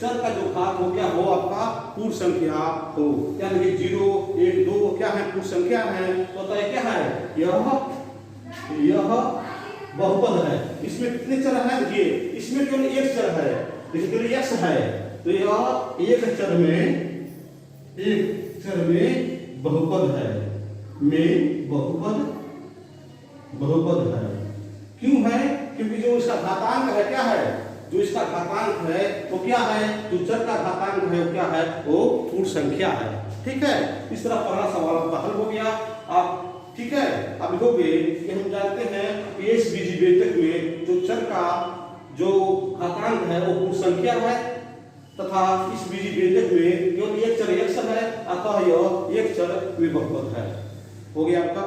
चर का जो घात हो क्या हो आपका पूर्ण संख्या हो। क्या देखिए 0 1 2 क्या है पूर्ण संख्या है, तो होता है क्या है यह बहुपद है। इसमें कितने चर हैं, देखिए इसमें केवल एक चर है, देखिए केवल x है, तो यह एक चर में बहुपद है, बहुपद है। क्यों है, क्योंकि जो इसका घातांक है क्या है, जो इसका घातांक है वो क्या है, जो चर का घातांक है वो क्या है, वो पूर्ण संख्या है। ठीक है, इस तरह पहला सवाल आपका हल हो गया। आप ठीक है, अब लिखोगे कि हम जानते हैं कि इस बीजीव्यंजक में जो चर का जो घातांक है वो पूर्ण संख्या है, तथा इस बीजीव्यंजक में केवल एक चर x है, अतः यह एक चर में बहुपद है। हो गया आपका।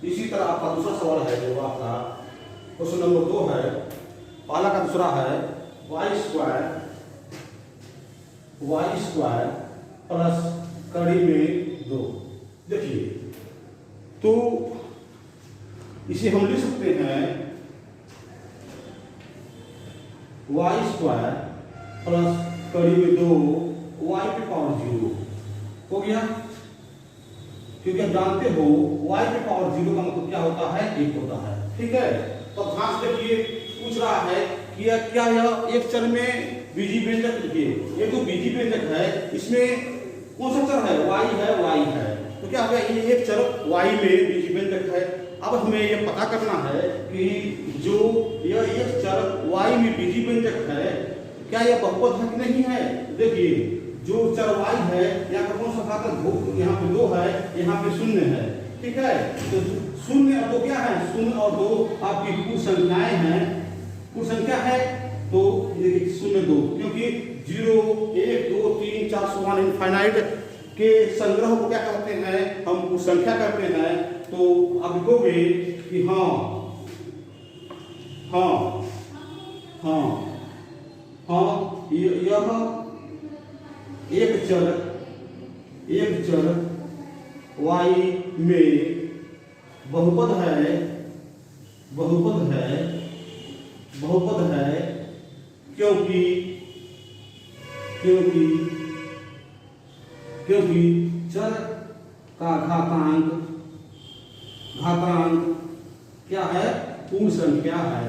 इसी तरह आपका दूसरा सवाल है जो आपका क्वेश्चन नंबर 2 है। पहला का दूसरा है y स्क्वायर प्लस कड़ी में 2। देखिए तो इसे हम लिख सकते हैं y स्क्वायर प्लस कड़ी में 2 y पे पावर 0 हो गया, क्योंकि आप जानते हो y पे पावर 0 का मतलब क्या होता है, 1 होता है। ठीक है, तो ध्यान से देखिए पूछ रहा है कि क्या यह एक चर में बीजीव्यंजक, देखिए ये जो बीजीव्यंजक है इसमें कौन सा चर है, y है, तो क्या होगा ये एक चर y में बीजीव्यंजक है। अब हमें यह पता करना है कि जो यह एक चर y में बीजीव्यंजक है क्या यह बहुपद है कि नहीं है। देखिए जो चर y है यहाँ पर कौन सा घातांक, यहाँ पे 2 है, यहाँ पे 0 है। ठीक है, तो 0 और 2 क्या है, 0 और 2 आपकी पूर्ण संख्याएं हैं, पूर्ण संख्या है, तो ये 0 2, क्योंकि 0 1 2 3 4 समान इनफाइनाइट के संग्रह को क्या कहते हैं, हम पूर्ण संख्या कहते हैं। तो अब लिखोगे कि हाँ यह एक चर y में बहुपद है, क्योंकि चर का घातांक क्या है, पूर्ण संख्या है।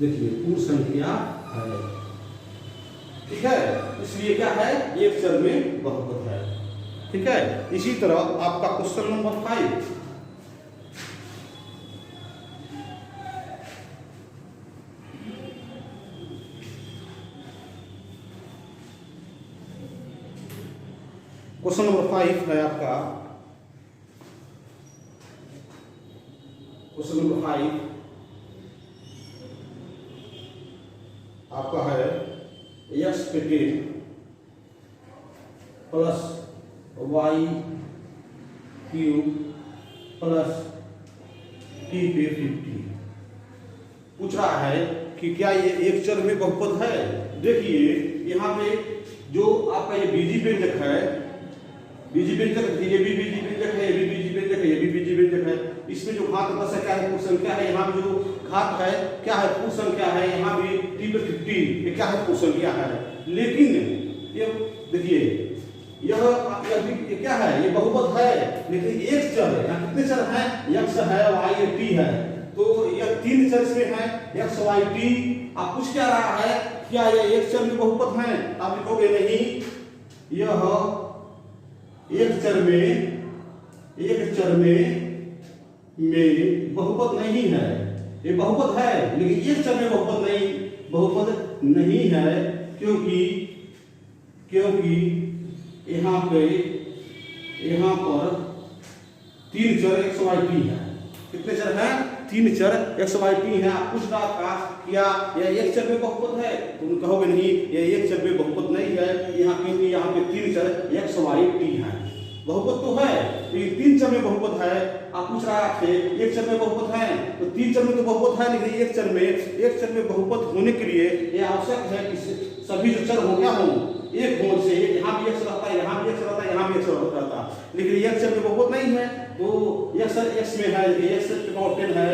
देखिए पूर्ण संख्या है। ठीक है, इसलिए क्या है, एक चर में बहुपद है। ठीक है, इसी तरह आपका क्वेश्चन नंबर 5। क्वेश्चन नंबर 5 है आपका, क्वेश्चन नंबर 5 आपका है x पे 10 plus y cube plus t पे 50। पूछ रहा है कि क्या ये एक चर में बहुपद है। देखिए यहाँ पे जो आपका ये बीजीव्यंजक है, बीजीव्यंजक, ये भी बीजीव्यंजक है, ये भी बीजीव्यंजक है, ये भी बीजीव्यंजक है। इसमें जो घात बस क्या है, पूर्ण संख्या है। यहाँ पे जो घात है क्या है, पूर्ण संख्या है। यहाँ भी t पे 50 ये क्या है, पूर्ण संख्या है। लेकिन ये देखिए यह क्या है, ये बहुपद है, लेकिन एक चर है। यहाँ कितने चर हैं, x है, y है, t है, तो यह 3 चर इसमें है, x y t। आप पूछ क्या रहा है, क्या यह एक चर में बहुपद है। आप लिखोगे नहीं, यह एक चर में बहुपद नहीं है। ये बहुपद है लेकिन एक चर में बहुपद नहीं है, क्योंकि यहाँ पर 3 चर x y t है। कितने चर हैं, 3 चर x y t है। आप पूछ रहा था क्या यह एक चर में बहुपद है, तुम कहोगे नहीं, यह एक चर में बहुपद नहीं है। यहाँ क्योंकि यहाँ पे 3 चर x y t है। बहुपद तो है, ये 3 चर में बहुपद है। आप पूछ रहा है आपसे एक चर में बहुपद है, तो 3 चर में तो बहुपद है, लेकिन एक चर में बहुपद होने के लिए ये आवश्यक है कि सभी जो चर हो क्या हो, एक हो से यहाँ भी x रहता है, यहाँ भी x रहता है, यहाँ भी x रहता है, लेकिन एक चर में बहुपद नहीं है। तो x में है, x पे पावर 10 है,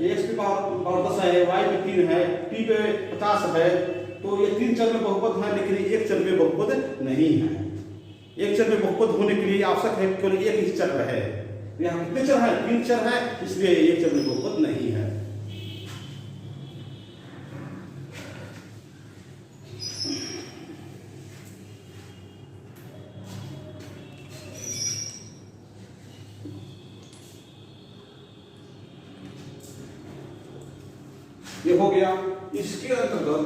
x पे पावर 10 है, y पे 3 है, t पे 50 है, तो ये 3 चर में बहुपद है, लेकिन एक चर में बहुपद नहीं है। एक चर में बहुपद होने के लिए आवश्यक है केवल एक ही चर है। यहाँ कितने चर है? 3 चर है, इसलिए एक चर में बहुपद नहीं है। ये हो गया। इसके अंतर्गत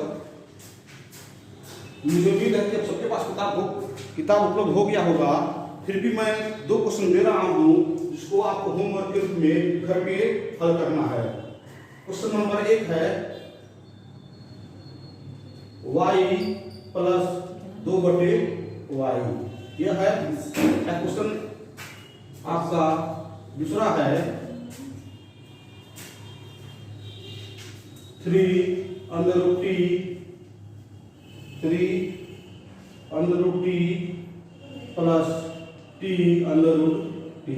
मुझे उम्मीद है कि अब सबके पास किताब उपलब्ध हो गया होगा, फिर भी मैं 2 क्वेश्चन दे रहा हूं जिसको आपको होमवर्क के रूप में घर पे हल करना है। क्वेश्चन नंबर 1 है y प्लस 2/y, यह है क्वेश्चन आपका। दूसरा है 3√t प्लस t√t।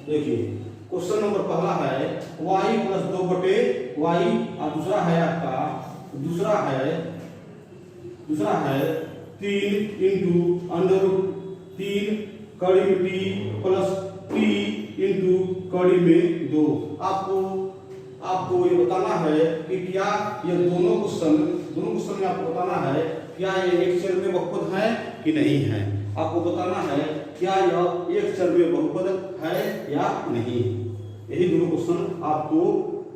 देखिए क्वेश्चन नंबर पहला है y प्लस 2/y, और दूसरा है आपका दूसरा है 3 इंटू √3 कड़ी में t प्लस t इंटू कड़ी में 2। आपको ये बताना है कि क्या ये दोनों क्वेश्चन में आपको बताना है क्या ये एक चर में बहुपद है कि नहीं है। आपको बताना है क्या यह एक चर में बहुपद है या नहीं। यही दोनों क्वेश्चन आपको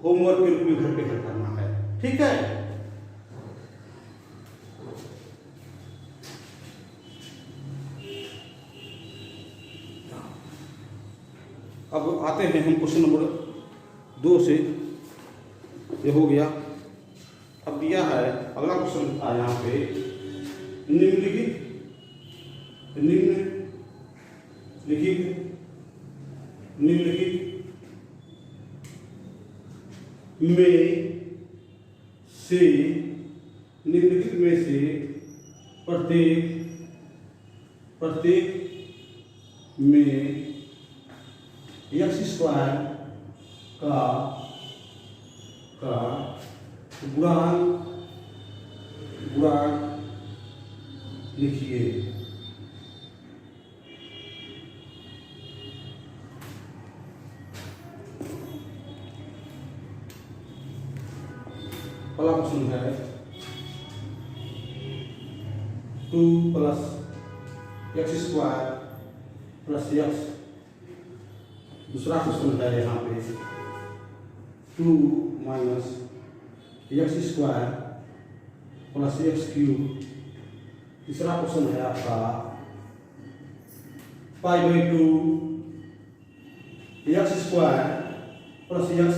होमवर्क के रूप में घर पे हल करना है, ठीक है। अब आते हैं हम क्वेश्चन नंबर 2 से। ये हो गया। अब दिया है अगला क्वेश्चन था यहाँ पे निम्नलिखित में से प्रत्येक में x² का गुणांक लिखिए। पहला क्वेश्चन है 2 प्लस x² प्लस x। दूसरा क्वेश्चन है यहाँ पे 2 माइनस x² प्लस x³। तीसरा क्वेश्चन है आपका π/2 x² प्लस x।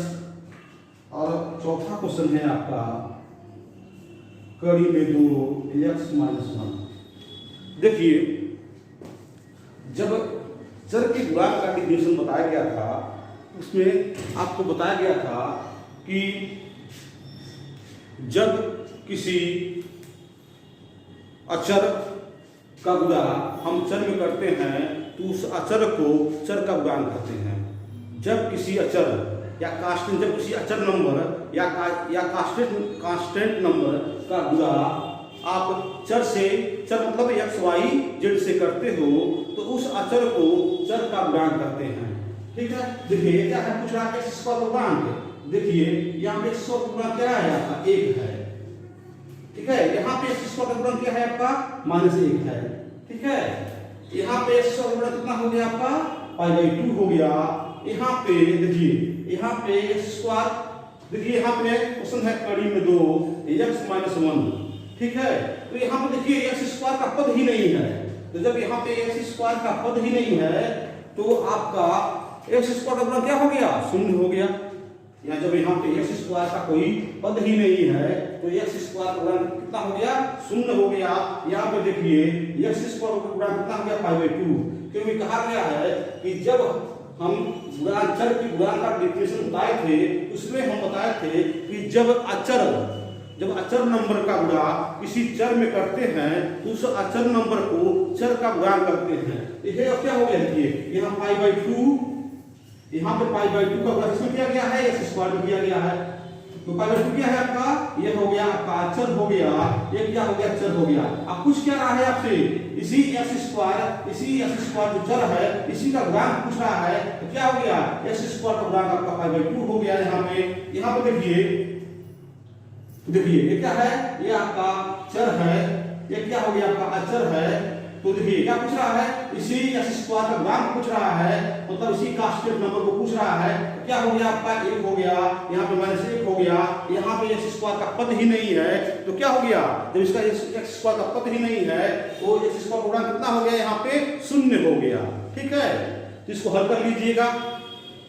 और चौथा क्वेश्चन है आपका कड़ी में 2 x-1। देखिए जब चर के गुणांक का डिफिनेशन बताया गया था उसमें आपको बताया गया था कि जब किसी अचर का गुणा हम चर में करते हैं तो उस अचर को चर का गुणांक कहते हैं। जब किसी अचर या कांस्टेंट जब किसी अचर नंबर या कांस्टेंट नंबर का गुणा आप चर मतलब x-y-z से करते हो तो उस अचर को चर का गुणांक करते हैं, ठीक है। देखिए क्या है पूछ रहा है x² का गुणांक। देखिए यहाँ पे x² का गुणांक क्या है आपका 1 है, ठीक है। यहाँ पे x² का गुणांक क्या है आपका -1 है, ठीक है। यहाँ पे x² का गुणांक कितना हो गया आपका π/2 हो गया। यहाँ पे देखिए यहाँ पे x², देखिए यहाँ पे क्वेश्चन है कड़ी में 2 x-1, ठीक है। तो यहाँ पे देखिए x² का पद ही नहीं है, तो जब यहाँ पे x² का पद ही नहीं है तो आपका x² का गुणांक क्या हो गया 0 हो गया। या जब यहाँ पे एक्स स्क्वायर का कोई पद ही नहीं है तो एक्स स्क्वायर का गुणांक कितना हो गया, शून्य हो गया। यहाँ पे देखिए एक्स स्क्वायर का गुणांक कितना हो गया, 5/2, क्योंकि कहा गया है कि जब हम गुणांक चर की गुणांक का डिफिनेशन बताए थे उसमें हम बताए थे कि जब अचर नंबर का गुणा किसी चर में करते हैं तो उस अचर नंबर को चर का गुणांक करते हैं। यह क्या हो गया, देखिए यहाँ 5/2, यहाँ पे 5/2 का गुणा किसमें किया गया है, एक्स स्क्वायर में किया गया है। तो 5/2 क्या है आपका, ये हो गया आपका अचर हो गया, ये क्या हो गया, चर हो गया। अब कुछ क्या रहा है आपसे, इसी एक्स स्क्वायर जो चर है इसी का गुणांक पूछ रहा है। तो क्या हो गया, एक्स स्क्वायर का गुणांक आपका 5/2 हो गया। यहाँ पे देखिए ये क्या है, ये आपका चर है, ये क्या हो गया आपका अचर है। तो देखिए क्या पूछ रहा है, इसी एक्स स्क्वायर का गुणांक पूछ रहा है, मतलब इसी कांस्टेंट नंबर को पूछ रहा है। क्या हो गया आपका 1 हो गया, यहाँ पे -1 हो गया, यहाँ पे एक्स स्क्वायर का पद ही नहीं है। तो क्या हो गया, जब इसका एक्स स्क्वायर का पद ही नहीं है तो एक्स स्क्वायर का गुणांक कितना हो गया, यहाँ पे 0 हो गया। ठीक है, तो इसको हल कर लीजिएगा,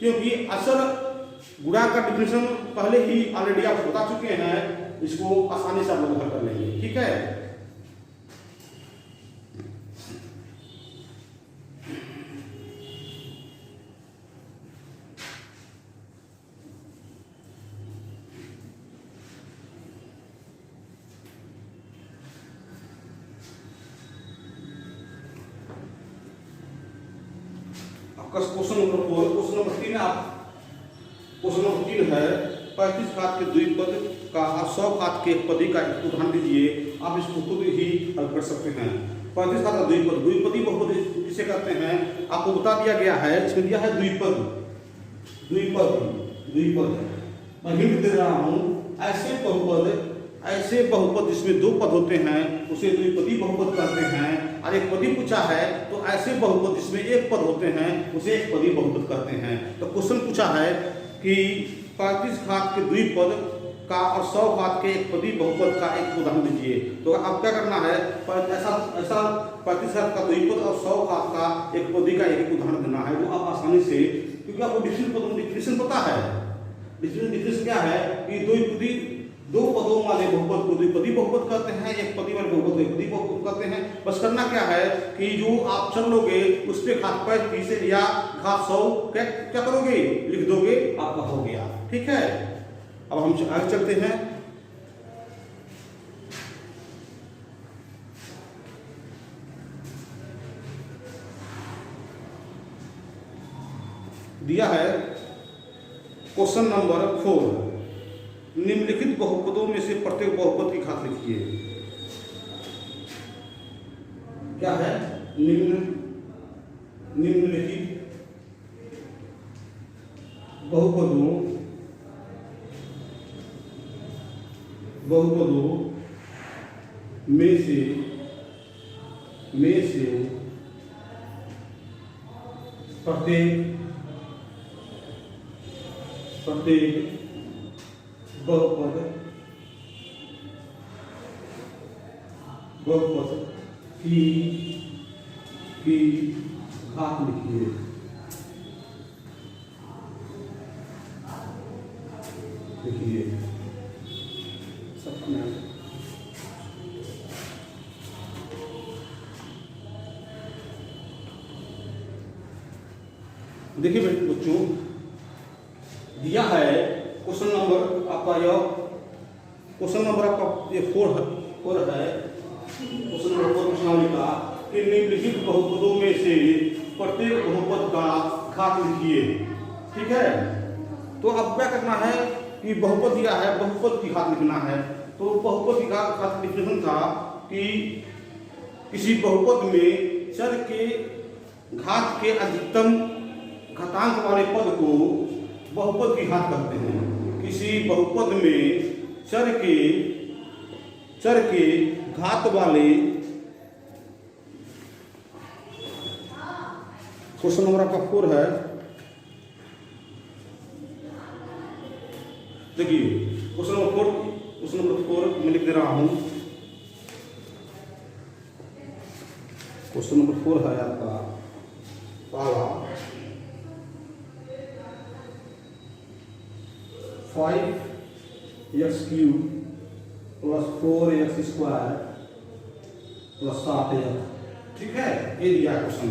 क्योंकि असल गुणांक का डिफिनेशन पहले ही ऑलरेडी आप बता चुके हैं, इसको आसानी से आप लोग हल कर लेंगे। ठीक है, क्वेश्चन नंबर 4, क्वेश्चन नंबर 3 है 35 घात के द्विपद का 100 घात के एक पदी का एक उदाहरण दीजिए। आप इसको खुद ही हल कर सकते हैं। 35 घात का द्विपदी बहुपद जिसे कहते हैं आपको बता दिया गया है, इसमें दिया है द्विपद। मैं हिंट दे रहा हूं, ऐसे बहुपद जिसमें 2 पद होते हैं उसे द्विपदी बहुपद कहते हैं। और एक पदी पूछा है तो ऐसे बहुपद जिसमें 1 पद होते हैं उसे एक पदी बहुपद कहते हैं। तो क्वेश्चन पूछा है कि 35 घात के द्विपद का और 100 घात के एक पदी बहुपद का एक उदाहरण दीजिए। तो अब क्या करना है, ऐसा 35 घात का द्विपद और 100 घात का एक पदी का एक उदाहरण देना है, जो आप आसानी से, क्योंकि आपको डिफिनेशन पता है। डिफिनेशन क्या है कि 2 पदों वाले बहुपद को द्विपदी बहुपद कहते हैं, एक पदी वाले बहुपद को एकपदी बहुपद कहते हैं। बस करना क्या है कि जो आप चल लोगे उस पे घात 30 या घात 100 क्या करोगे, लिख दोगे, आपका हो गया। ठीक है, अब हम आगे चलते हैं। दिया है क्वेश्चन नंबर 4, निम्नलिखित बहुपदों में से प्रत्येक बहुपद की घात लिखिए। क्या है, निम्नलिखित बहुपदों में से प्रत्येक बहुपद की घात लिखिए। देखिए बच्चों, दिया है क्वेश्चन नंबर आपका ये 4 है। क्वेश्चन नंबर 4 प्रश्नावली का कि निम्नलिखित बहुपदों में से प्रत्येक बहुपद का घात लिखिए। ठीक है, तो अब क्या करना है कि बहुपद दिया है, बहुपद की घात लिखना है। तो बहुपद की घात डिफिनेशन था कि किसी बहुपद में चर के घात के अधिकतम घातांक वाले पद को बहुपद की घात कहते हैं। किसी बहुपद में चर के घात वाले, क्वेश्चन नंबर आपका 4 है। देखिए क्वेश्चन नंबर 4 मैं लिख दे रहा हूं। क्वेश्चन नंबर 4 है आपका पहला, 5x³ plus 4x² plus 7x। ठीक है, ये दिया क्वेश्चन।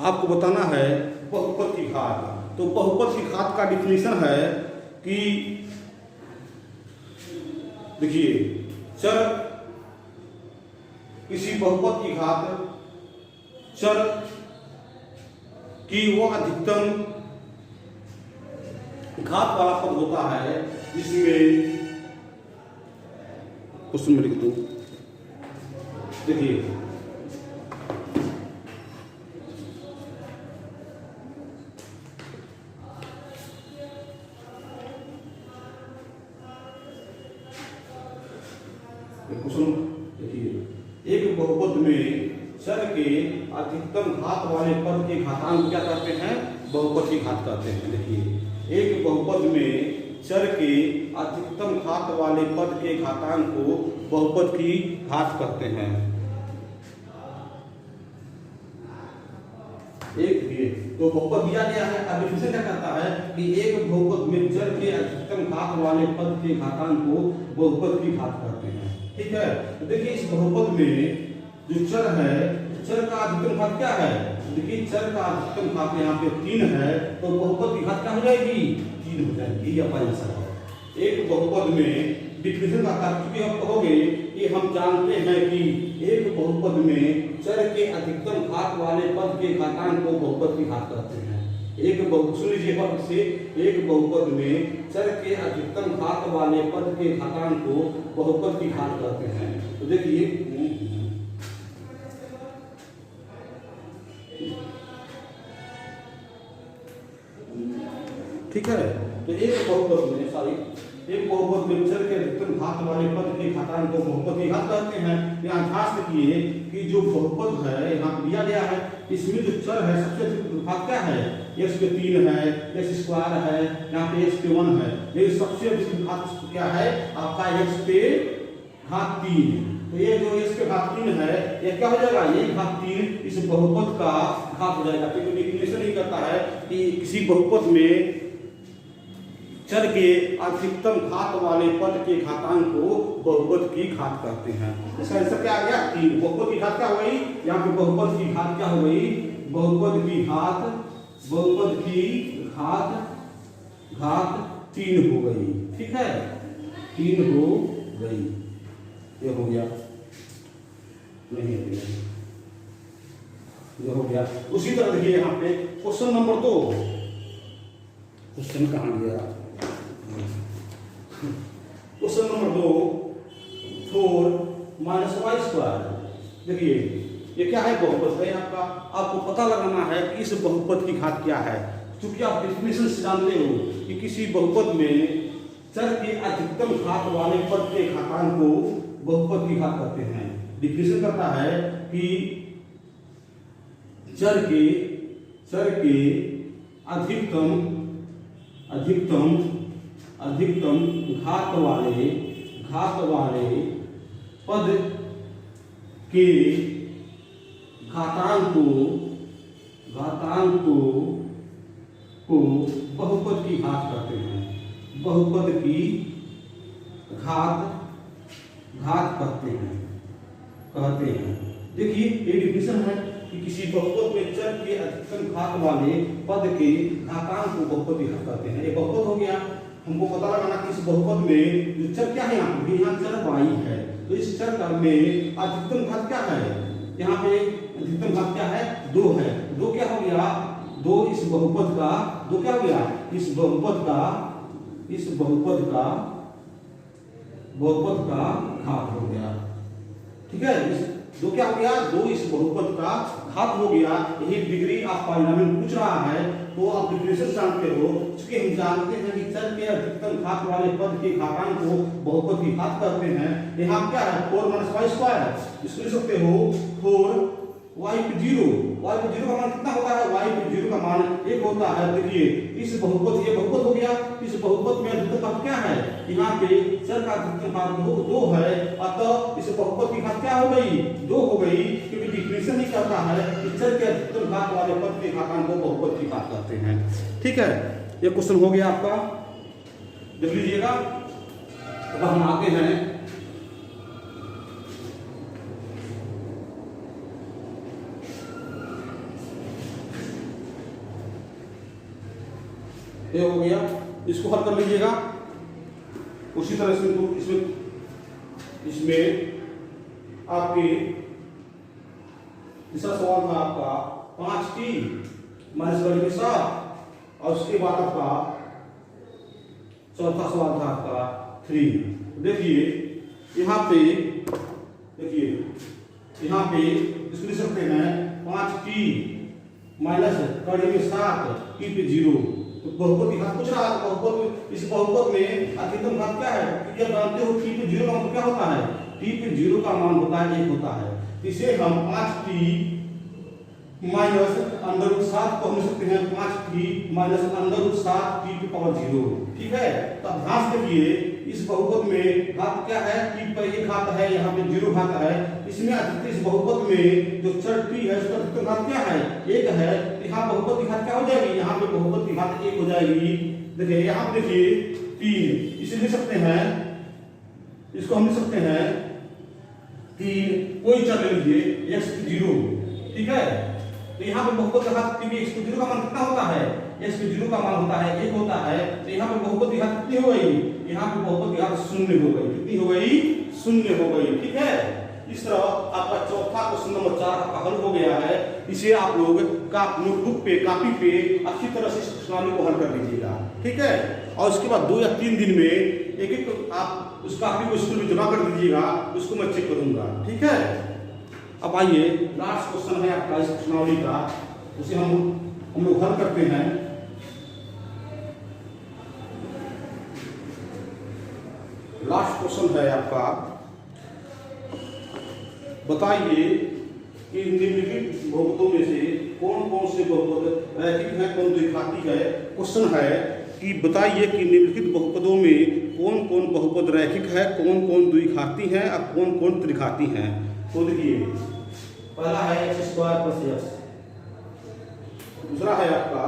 आपको बताना है बहुपद की घात। तो बहुपद की घात का डिफिनीशन है कि देखिए, चर किसी बहुपद की घात चर की वो अधिकतम घात वाला पद होता है जिसमें क्वेश्चन में लिख दूं। देखिए, एक बहुपद में चर के अधिकतम घात वाले पद के घातांक क्या कहते हैं? बहुपद की घात कहते हैं। देखिए, एक बहुपद में चर के अधिकतम घात वाले पद के घातांक को बहुपद की घात कहते हैं। एक तो बहुपद दिया गया है, अब डिफिनेशन क्या कहता है कि एक बहुपद में चर के अधिकतम घात वाले पद के घातांक को बहुपद की घात कहते हैं। ठीक है, तो देखिए इस बहुपद में जो चर है, चर का अधिकतम घात क्या है? देखिए, चर का अधिकतम घात यहाँ पे 3 है, तो बहुपद की घात क्या हो जाएगी? 3 हो जाएगी। ये अपना आंसर है। एक बहुपद में डिफिनेशन का अर्थ भी आप कहोगे कि हम जानते हैं कि एक बहुपद में चर के अधिकतम घात वाले पद के घातांक को बहुपद की घात कहते हैं। एक बहुपद, सुन लीजिए से, एक बहुपद में चर के अधिकतम घात वाले पद के घातांक को बहुपद की घात कहते हैं। तो देखिए, ठीक है, तो एक बहुपद में चर के अधिकतम घात वाले पद के घातांक को बहुपद की घात कहते हैं। यहाँ ध्यान रखिए कि जो बहुपद है यहाँ दिया गया है, इसमें जो चर है सबसे अधिक घात क्या है? x पे 3 है, x² है, यहाँ पे x पे 1 है। ये सबसे अधिक घात क्या है? आपका x पे घात 3। तो ये जो x पे घात 3 है, ये क्या हो जाएगा? ये घात 3 इस बहुपद का घात हो जाएगा। क्योंकि डिफिनेशन ही करता है कि किसी बहुपद में चर के अधिकतम घात वाले पद के घातांक को बहुपद की घात कहते हैं। इसका आंसर क्या आ गया? 3। बहुपद की घात क्या हो गई? यहाँ पे बहुपद की घात क्या हो गई? बहुपद की घात 3 हो गई। ठीक है, 3 हो गई। ये हो गया, नहीं हो गया, ये हो गया। उसी तरह देखिए यहाँ पे क्वेश्चन नंबर 2। क्वेश्चन कहाँ गया? Question number 2, 4 - y²। देखिए, ये क्या है? बहुपद है आपका। आपको पता लगाना है कि इस बहुपद की घात क्या है। क्योंकि आप डिफिनेशन से जानते हो कि किसी बहुपद में चर के अधिकतम घात वाले पद के घातांक को बहुपद की घात कहते हैं। डिफिनेशन करता है कि चर के अधिकतम घात वाले पद के घातांक को बहुपद की घात कहते हैं। बहुपद की घात कहते हैं। देखिए, ये डिफिनेशन है कि किसी बहुपद में चर के अधिकतम घात वाले पद के घातांक को बहुपद की घात कहते हैं। ये बहुपद हो गया। हमको पता लगाना कि इस बहुपद में जो चर क्या है? यहाँ चर y है, तो इस चर का में अधिकतम घात क्या है? यहाँ पे अधिकतम घात क्या है? 2 है। 2 क्या हो गया? 2 इस बहुपद का 2 क्या हो गया? इस बहुपद का घात हो गया। ठीक है, इस 2 क्या हो गया? 2 इस बहुपद का घात हो गया। यही डिग्री आप पॉलिनोमियल पूछ रहा है, तो आप डिफिनेशन जानते हो। क्योंकि हम जानते हैं कि चर के अधिकतम घात वाले पद के घातांक को बहुपद की घात कहते हैं। यहाँ क्या है? 4 - y²। इसको लिख सकते हो 4 y पे 0 का मान कितना होता है? y पे 0 का मान 1 होता है। देखिए, इस बहुपद, ये बहुपद हो गया। इस बहुपद में अधिकतम घात क्या है? यहाँ पे चर का अधिकतम घात 2 है, अतः इस बहुपद की घात क्या हो गई? 2 हो गई। क्योंकि डेफिनेशन ही कहता है कि चर के अधिकतम घात वाले पद के घातांक को बहुपद की बात करते हैं। ठीक है, ये क्वेश्चन हो गया आपका, देख लीजिएगा। अब हम आगे हैं ये हो गया, इसको हल कर लीजिएगा। उसी तरह से इसमें आपके तीसरा सवाल था आपका 5t माइनस करीब 7 और उसके बाद आपका चौथा सवाल था आपका 3। देखिए यहाँ पे, इसको लिख सकते हैं 5t माइनस करीब 7 t पे 0। तो बहुपद घात पूछ रहा है, बहुपद इस बहुपद में अधिकतम घात क्या है? क्योंकि आप जानते हो t पे 0 का मतलब क्या होता है? t पे 0 का मान होता है 1 होता है। इसे हम 5t माइनस अंडर रूट 7 को हम लिख सकते हैं 5t minus under root 7 t की पावर 0। ठीक है, तो अब ध्यान से देखिए इस बहुपद में घात क्या है? t पर 1 घात है, यहाँ पे 0 घात है। इसमें अधिकतम इस बहुपद में जो चर t है उसका अधिकतम घात क्या है? 1 है। यहाँ बहुपद की घात क्या हो जाएगी? यहाँ पे बहुपद की घात 1 हो जाएगी। देखिए यहाँ पे देखिए 3, इसे लिख सकते हैं, इसको हम लिख सकते हैं 3, कोई चर ले लीजिए x 0। ठीक है, तो यहाँ पे बहुपद का घात क्योंकि x 0 का मान कितना होता है? x 0 का मान होता है 1 होता है। तो यहाँ पे बहुपद की घात कितनी हो गई? यहाँ पे बहुपद की घात 0 हो गई। कितनी हो गई? 0 हो गई। ठीक है, इस तरह आपका चौथा क्वेश्चन नंबर 4 का हल हो गया है। इसे आप लोग नोटबुक पे, कॉपी पे अच्छी तरह से इस प्रश्नावली को हल कर लीजिएगा। ठीक है, और उसके बाद 2 या 3 दिन में एक आप उस कॉपी को स्कूल में जमा कर दीजिएगा, उसको मैं चेक करूंगा। ठीक है, अब आइए लास्ट क्वेश्चन है आपका इस प्रश्नावली का, उसे हम लोग हल करते हैं। लास्ट क्वेश्चन है आपका, बताइए कि निम्नलिखित बहुपदों में से कौन कौन से बहुपद रैखिक है, कौन द्विघाती है। क्वेश्चन है कि बताइए कि निम्नलिखित बहुपदों में कौन कौन बहुपद रैखिक है, कौन कौन द्विघाती है और कौन कौन त्रिघाती है। तो देखिए पहला है x² + x, दूसरा है आपका